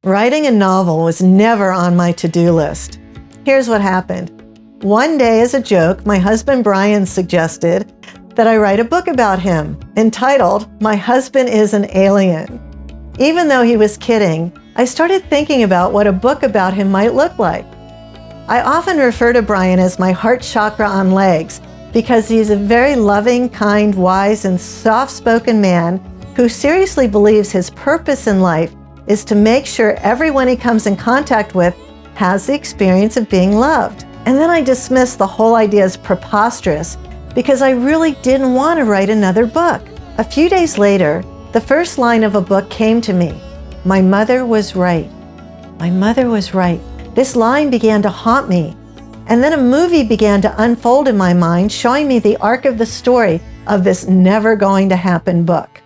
Writing a novel was never on my to-do list. Here's what happened. One day, as a joke, my husband Brian suggested that I write a book about him, entitled "My Husband is an Alien." Even though he was kidding, I started thinking about what a book about him might look like. I often refer to Brian as my heart chakra on legs because he's a very loving, kind, wise, and soft-spoken man who seriously believes his purpose in life is to make sure everyone he comes in contact with has the experience of being loved. And then I dismissed the whole idea as preposterous because I really didn't want to write another book. A few days later, the first line of a book came to me. My mother was right. My mother was right. This line began to haunt me. And then a movie began to unfold in my mind, showing me the arc of the story of this never going to happen book.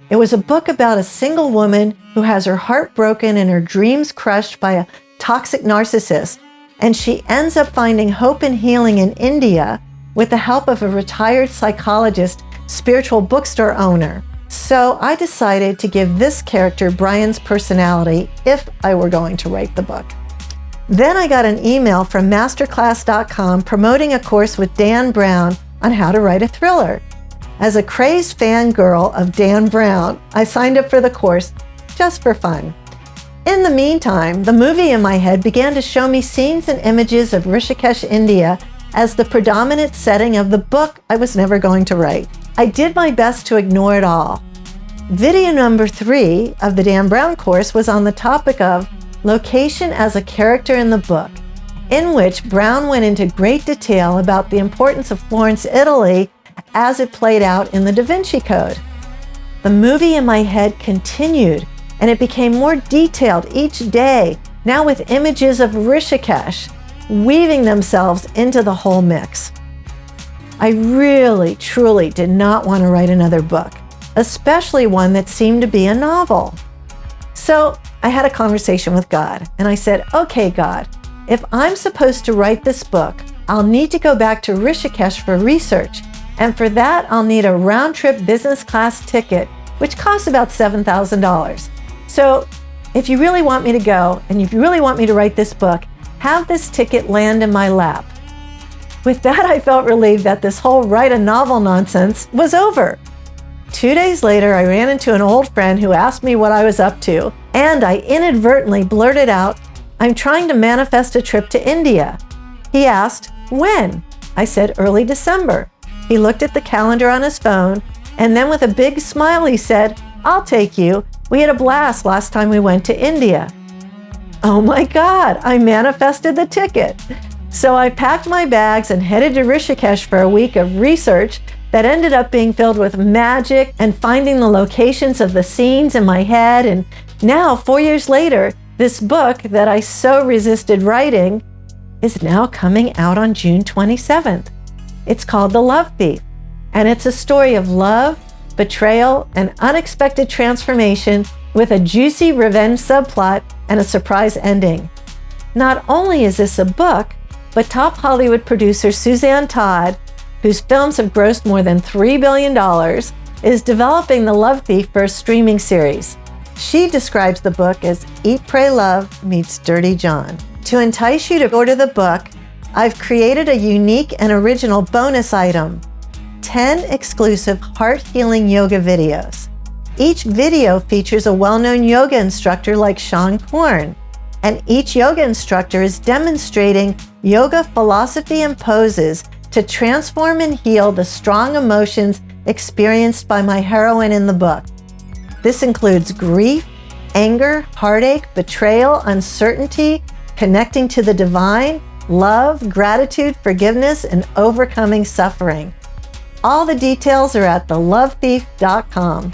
It was a book about a single woman who has her heart broken and her dreams crushed by a toxic narcissist, and she ends up finding hope and healing in India with the help of a retired psychologist, spiritual bookstore owner. So I decided to give this character Brian's personality if I were going to write the book. Then I got an email from masterclass.com promoting a course with Dan Brown on how to write a thriller. As a crazed fangirl of Dan Brown, I signed up for the course just for fun. In the meantime, the movie in my head began to show me scenes and images of Rishikesh, India, as the predominant setting of the book I was never going to write. I did my best to ignore it all. Video number 3 of the Dan Brown course was on the topic of location as a character in the book, in which Brown went into great detail about the importance of Florence, Italy, as it played out in the Da Vinci Code. The movie in my head continued, and it became more detailed each day, now with images of Rishikesh weaving themselves into the whole mix. I really, truly did not want to write another book, especially one that seemed to be a novel. So I had a conversation with God, and I said, okay, God, if I'm supposed to write this book, I'll need to go back to Rishikesh for research. And for that, I'll need a round-trip business class ticket, which costs about $7,000. So if you really want me to go, and if you really want me to write this book, have this ticket land in my lap. With that, I felt relieved that this whole write a novel nonsense was over. 2 days later, I ran into an old friend who asked me what I was up to, and I inadvertently blurted out, I'm trying to manifest a trip to India. He asked, when? I said, early December. He looked at the calendar on his phone, and then with a big smile, he said, I'll take you. We had a blast last time we went to India. Oh my God, I manifested the ticket. So I packed my bags and headed to Rishikesh for a week of research that ended up being filled with magic and finding the locations of the scenes in my head. And now, 4 years later, this book that I so resisted writing is now coming out on June 27th. It's called The Love Thief, and it's a story of love, betrayal, and unexpected transformation with a juicy revenge subplot and a surprise ending. Not only is this a book, but top Hollywood producer Suzanne Todd, whose films have grossed more than $3 billion, is developing The Love Thief for a streaming series. She describes the book as Eat, Pray, Love meets Dirty John. To entice you to order the book, I've created a unique and original bonus item, 10 exclusive heart-healing yoga videos. Each video features a well-known yoga instructor like Sean Korn, and each yoga instructor is demonstrating yoga philosophy and poses to transform and heal the strong emotions experienced by my heroine in the book. This includes grief, anger, heartache, betrayal, uncertainty, connecting to the divine, love, gratitude, forgiveness, and overcoming suffering. All the details are at thelovethief.com.